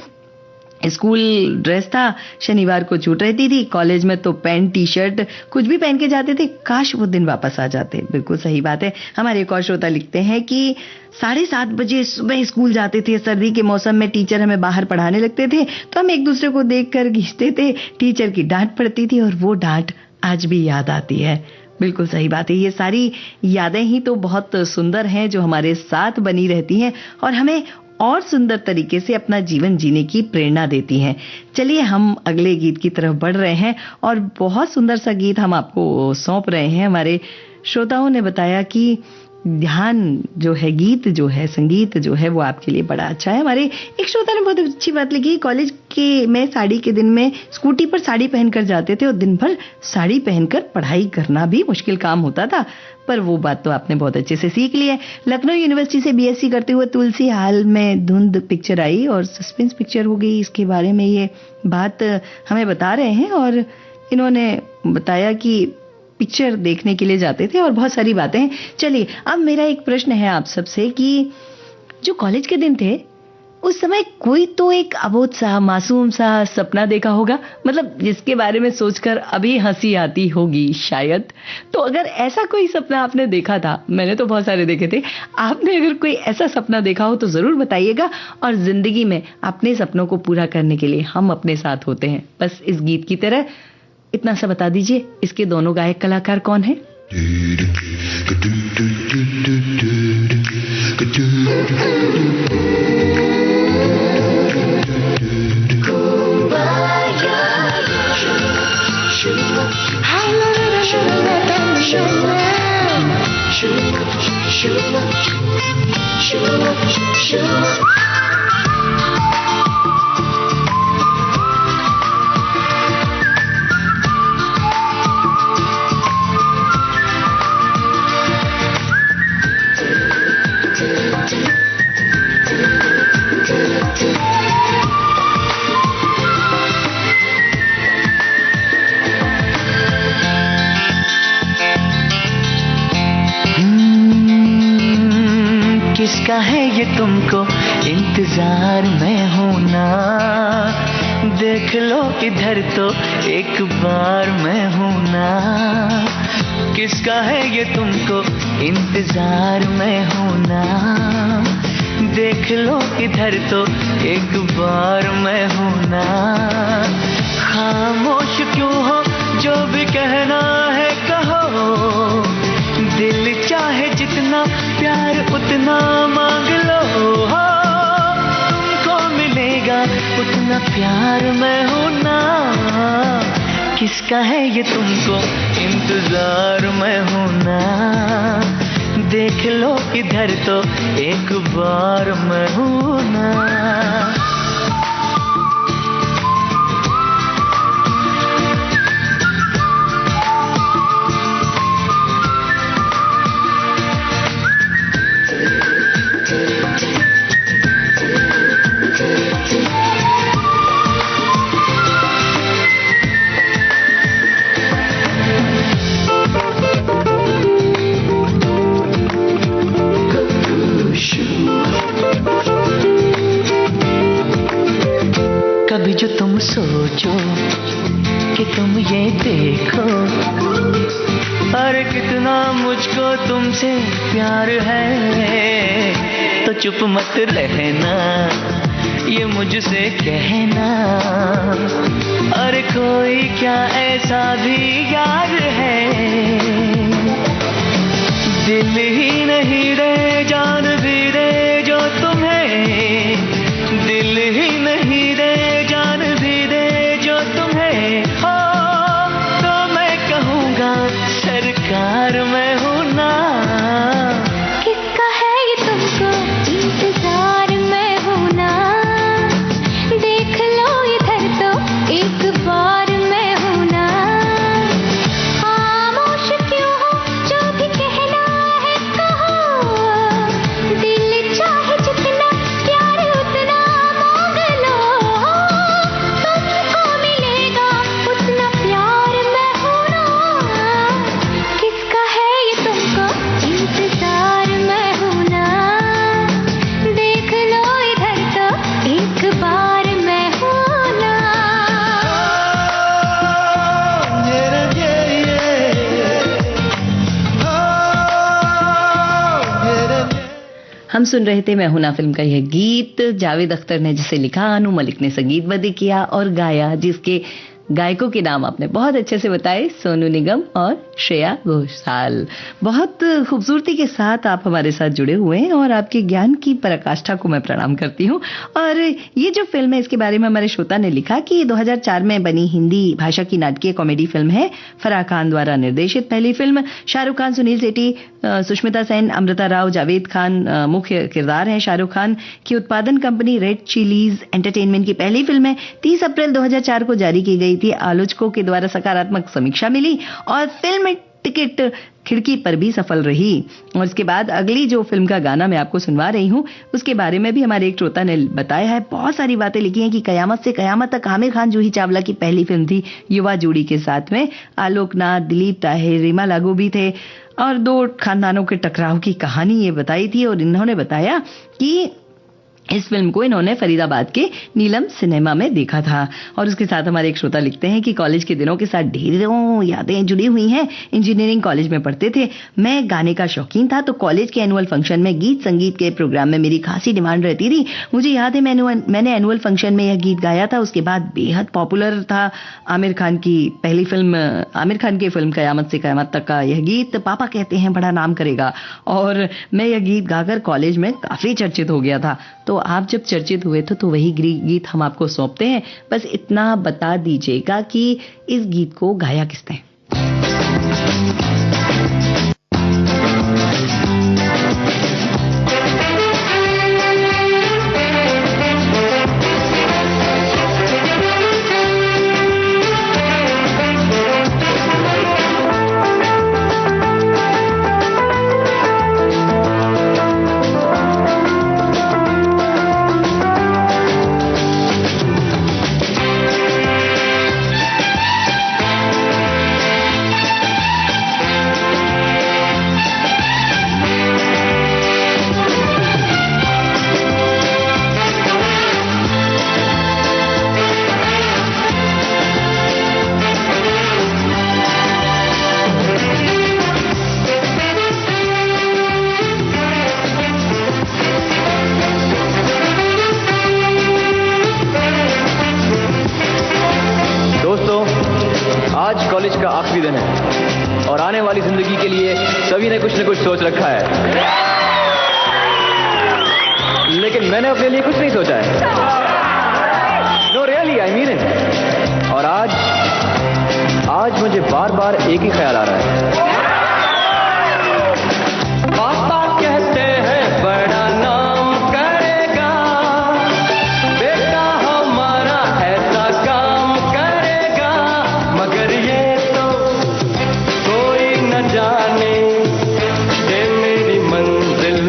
स्कूल ड्रेस था, शनिवार को छूट रहती थी। कॉलेज में तो पैंट टी शर्ट कुछ भी पहन के जाते थे। काश वो दिन वापस आ जाते। बिल्कुल सही बात है। हमारे एक और श्रोता लिखते हैं कि 7:30 बजे सुबह स्कूल जाते थे। सर्दी के मौसम में टीचर हमें बाहर पढ़ाने लगते थे तो हम एक दूसरे को देखकर घिसते थे। टीचर की डांट पड़ती थी और वो डांट आज भी याद आती है। बिल्कुल सही बात है। ये सारी यादें ही तो बहुत सुंदर हैं जो हमारे साथ बनी रहती हैं और हमें और सुंदर तरीके से अपना जीवन जीने की प्रेरणा देती हैं। चलिए हम अगले गीत की तरफ बढ़ रहे हैं और बहुत सुंदर सा गीत हम आपको सौंप रहे हैं। हमारे श्रोताओं ने बताया कि ध्यान जो है, गीत जो है, संगीत जो है वो आपके लिए बड़ा अच्छा है। हमारे एक श्रोता ने बहुत अच्छी बात लिखी। कॉलेज के में साड़ी के दिन में स्कूटी पर साड़ी पहनकर जाते थे और दिन भर साड़ी पहनकर पढ़ाई करना भी मुश्किल काम होता था, पर वो बात तो आपने बहुत अच्छे से सीख ली है। लखनऊ यूनिवर्सिटी से बीएससी करते हुए तुलसी हाल में धुंध पिक्चर आई और सस्पेंस पिक्चर हो गई। इसके बारे में ये बात हमें बता रहे हैं और इन्होंने बताया कि पिक्चर देखने के लिए जाते थे और बहुत सारी बातें हैं। चलिए अब मेरा एक प्रश्न है आप सबसे कि जो कॉलेज के दिन थे उस समय कोई तो एक अबोध सा मासूम सा सपना देखा होगा, मतलब जिसके बारे में सोचकर अभी हंसी आती होगी शायद। तो अगर ऐसा कोई सपना आपने देखा था, मैंने तो बहुत सारे देखे थे, आपने अगर कोई ऐसा सपना देखा हो तो जरूर बताइएगा। और जिंदगी में अपने सपनों को पूरा करने के लिए हम अपने साथ होते हैं, बस इस गीत की तरह। इतना सा बता दीजिए इसके दोनों गायक कलाकार कौन हैं? किसका है ये तुमको इंतजार में हूं ना, देख लो इधर तो एक बार मैं हूं ना। किसका है ये तुमको इंतजार में हूं ना, देख लो इधर तो एक बार मैं हूं ना। खामोश क्यों हो, जो भी कहना है कहो, दिल चाहे जितना प्यार उतना मांग लो, हो तुमको मिलेगा उतना प्यार मैं हूं ना। किसका है ये तुमको इंतजार मैं हूं ना, देख लो इधर तो एक बार मैं हूं ना। कभी जो तुम सोचो कि तुम ये देखो, अरे कितना मुझको तुमसे प्यार है। तो चुप मत रहना, ये मुझसे कहना। और कोई क्या ऐसा भी यार है, दिल ही नहीं दे जान भी दे जो तुम्हें, दिल ही नहीं दे जान भी दे जो तुम्हें हो, तो मैं कहूँगा सरकार मैं हूँ ना। किसका है ये तुमको इंतजार मैं हूँ ना, देख लो इधर तो एक बार मैं हूँ ना। खामोश क्यों हो, जो भी कहना है कहो, दिल चाहे जितना प्यार उतना मांग लो, तुमको मिलेगा उतना प्यार मैं हूँ ना। किसका है ये तुमको इंतजार मैं हूँ ना, देख लो इधर तो एक बार मैं हूँ ना। हम सुन रहे थे मैं हूं ना फिल्म का यह गीत। जावेद अख्तर ने जिसे लिखा, अनु मलिक ने संगीतबद्ध किया और गाया, जिसके गायकों के नाम आपने बहुत अच्छे से बताए, सोनू निगम और श्रेया घोषाल। बहुत खूबसूरती के साथ आप हमारे साथ जुड़े हुए हैं और आपके ज्ञान की पराकाष्ठा को मैं प्रणाम करती हूँ। और ये जो फिल्म है, इसके बारे में हमारे श्रोता ने लिखा कि 2004 में बनी हिंदी भाषा की नाटकीय कॉमेडी फिल्म है। फराह खान द्वारा निर्देशित पहली फिल्म। शाहरुख खान, सुनील शेट्टी, सुष्मिता सेन, अमृता राव, जावेद खान मुख्य किरदार हैं। शाहरुख खान की उत्पादन कंपनी रेड चिलीज एंटरटेनमेंट की पहली फिल्म है। 30 अप्रैल 2004 को जारी की गई थी। आलोचकों के द्वारा सकारात्मक समीक्षा मिली और फिल्म टिकट खिड़की पर भी सफल रही। और इसके बाद अगली जो फिल्म का गाना मैं आपको सुनवा रही हूँ, उसके बारे में भी हमारे एक श्रोता ने बताया है। बहुत सारी बातें लिखी हैं कि कयामत से कयामत तक आमिर खान, जूही चावला की पहली फिल्म थी युवा जोड़ी के साथ में। आलोकनाथ, दिलीप ताहिर, रीमा लागू भी थे और दो खानदानों के टकराव की कहानी ये बताई थी। और इन्होंने बताया कि इस फिल्म को इन्होंने फरीदाबाद के नीलम सिनेमा में देखा था। और उसके साथ हमारे एक श्रोता लिखते हैं कि कॉलेज के दिनों के साथ ढेरों यादें जुड़ी हुई हैं। इंजीनियरिंग कॉलेज में पढ़ते थे, मैं गाने का शौकीन था, तो कॉलेज के एनुअल फंक्शन में गीत संगीत के प्रोग्राम में मेरी खासी डिमांड रहती थी। मुझे याद है मैंने एनुअल फंक्शन में यह गीत गाया था। उसके बाद बेहद पॉपुलर था आमिर खान की पहली फिल्म, आमिर खान की फिल्म कयामत से कयामत तक का यह गीत, पापा कहते हैं बड़ा नाम करेगा। और मैं यह गीत गाकर कॉलेज में काफी चर्चित हो गया था। तो आप जब चर्चित हुए थे तो वही गीत हम आपको सौंपते हैं। बस इतना बता दीजिएगा कि इस गीत को गाया किसने। कॉलेज का आखिरी दिन है और आने वाली जिंदगी के लिए सभी ने कुछ न कुछ सोच रखा है, लेकिन मैंने अपने लिए कुछ नहीं सोचा है। No really, I mean it. और आज मुझे बार बार एक ही ख्याल आ रहा है। पापा कहते हैं बड़ा नाम करेगा, बेटा हमारा ऐसा काम करेगा, मगर ये तो कोई न जाने ये मेरी मंजिल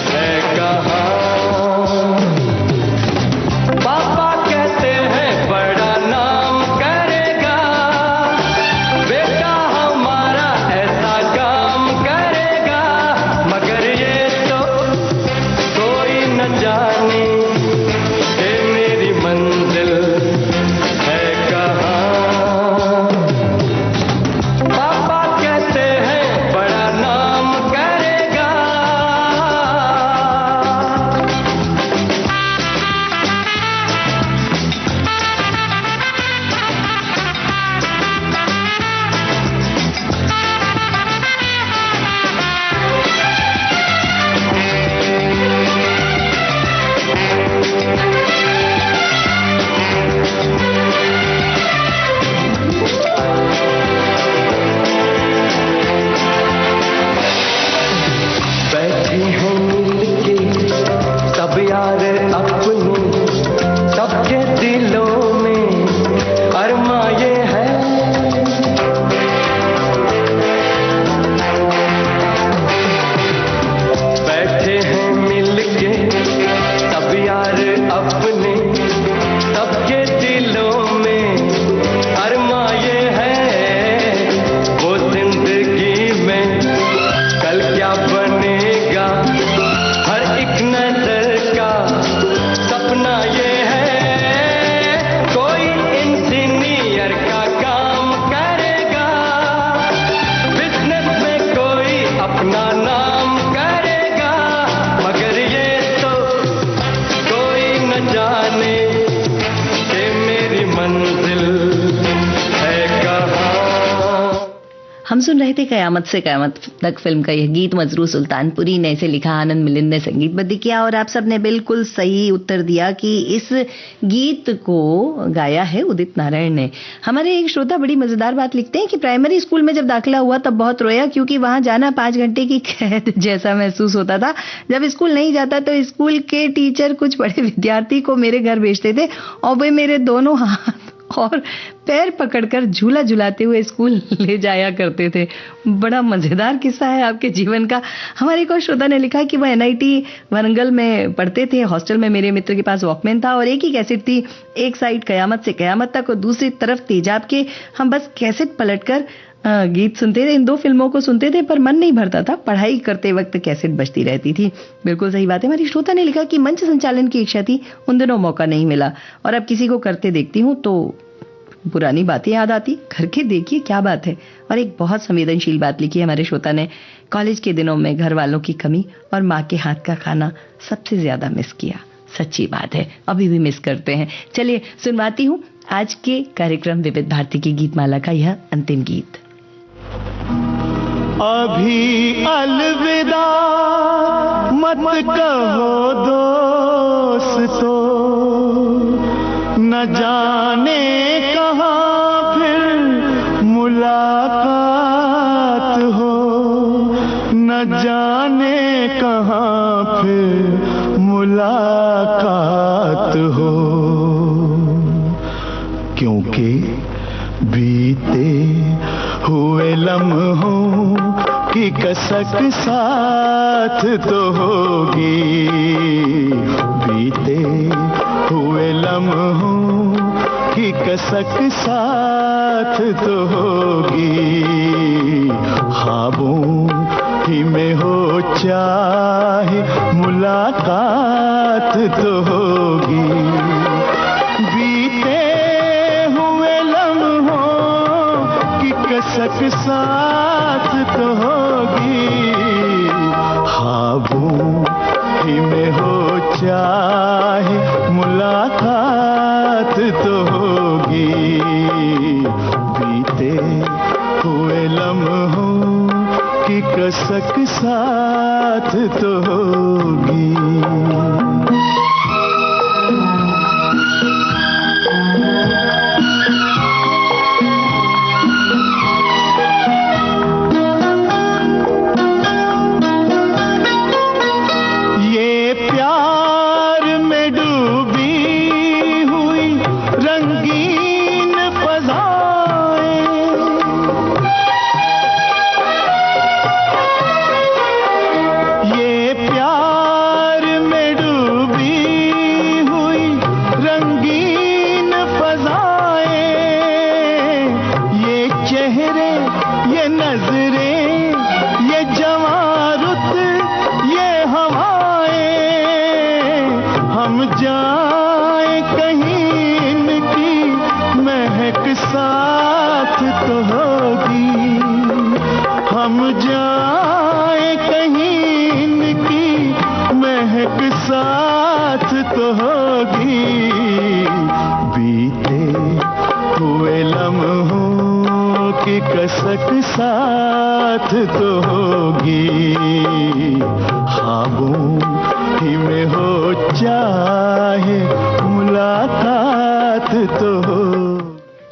है कहाँ। पापा कहते हैं बड़ा नाम करेगा, बेटा हमारा हम सुन रहे थे कयामत से कयामत तक फिल्म का यह गीत। मजरू सुल्तानपुरी ने इसे लिखा, आनंद मिलिंद ने संगीतबद्ध किया और आप सब ने बिल्कुल सही उत्तर दिया कि इस गीत को गाया है उदित नारायण ने। हमारे एक श्रोता बड़ी मजेदार बात लिखते हैं कि प्राइमरी स्कूल में जब दाखिला हुआ तब बहुत रोया, क्योंकि वहां जाना 5 घंटे की कैद जैसा महसूस होता था। जब स्कूल नहीं जाता तो स्कूल के टीचर कुछ बड़े विद्यार्थी को मेरे घर भेजते थे और वे मेरे दोनों हाथ और पैर पकड़कर झूला झुलाते हुए स्कूल ले जाया करते थे। बड़ा मजेदार किस्सा है आपके जीवन का। हमारे एक और श्रोता ने लिखा कि वह NIT वरंगल में पढ़ते थे। हॉस्टल में मेरे मित्र के पास वॉकमैन था और एक ही कैसेट थी, एक साइड कयामत से कयामत तक और दूसरी तरफ तेजाब के। हम बस कैसेट पलटकर गीत सुनते थे। इन 2 फिल्मों को सुनते थे पर मन नहीं भरता था, पढ़ाई करते वक्त कैसेट बजती रहती थी। बिल्कुल सही बात है। हमारी श्रोता ने लिखा कि मंच संचालन की इच्छा थी, उन दिनों मौका नहीं मिला और अब किसी को करते देखती हूँ तो पुरानी बातें याद आती। करके देखिए क्या बात है। और एक बहुत संवेदनशील बात लिखी है हमारे श्रोता ने, कॉलेज के दिनों में घर वालों की कमी और माँ के हाथ का खाना सबसे ज्यादा मिस किया। सच्ची बात है, अभी भी मिस करते हैं। चलिए सुनवाती हूँ आज के कार्यक्रम विविध भारती की गीतमाला का यह अंतिम गीत। अभी अलविदा मत कहो दोस्तों, न जाने कहाँ फिर मुलाकात हो, न जाने कहाँ फिर मुलाकात हो, क्योंकि बीते हुए लम्हों की कसक साथ तो होगी, बीते हुए लम्हों की कसक साथ तो होगी, ख्वाबों ही में हो चाहे मुलाकात तो होगी, बीते हुए लम्हों की कसक साथ तो होगी, ख्वाबों ही में हो चाहे मुलाकात तो होगी, बीते हुए लम्हों की कसक साथ तो होगी। कसक साथ तो होगी, ख्वाबों ही में हो चाहे मुलाकात तो हो।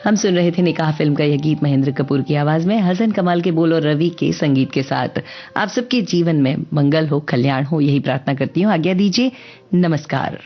हम सुन रहे थे निकाह फिल्म का यह गीत महेंद्र कपूर की आवाज में, हसन कमाल के बोल और रवि के संगीत के साथ। आप सबके जीवन में मंगल हो, कल्याण हो, यही प्रार्थना करती हूँ। आज्ञा दीजिए, नमस्कार।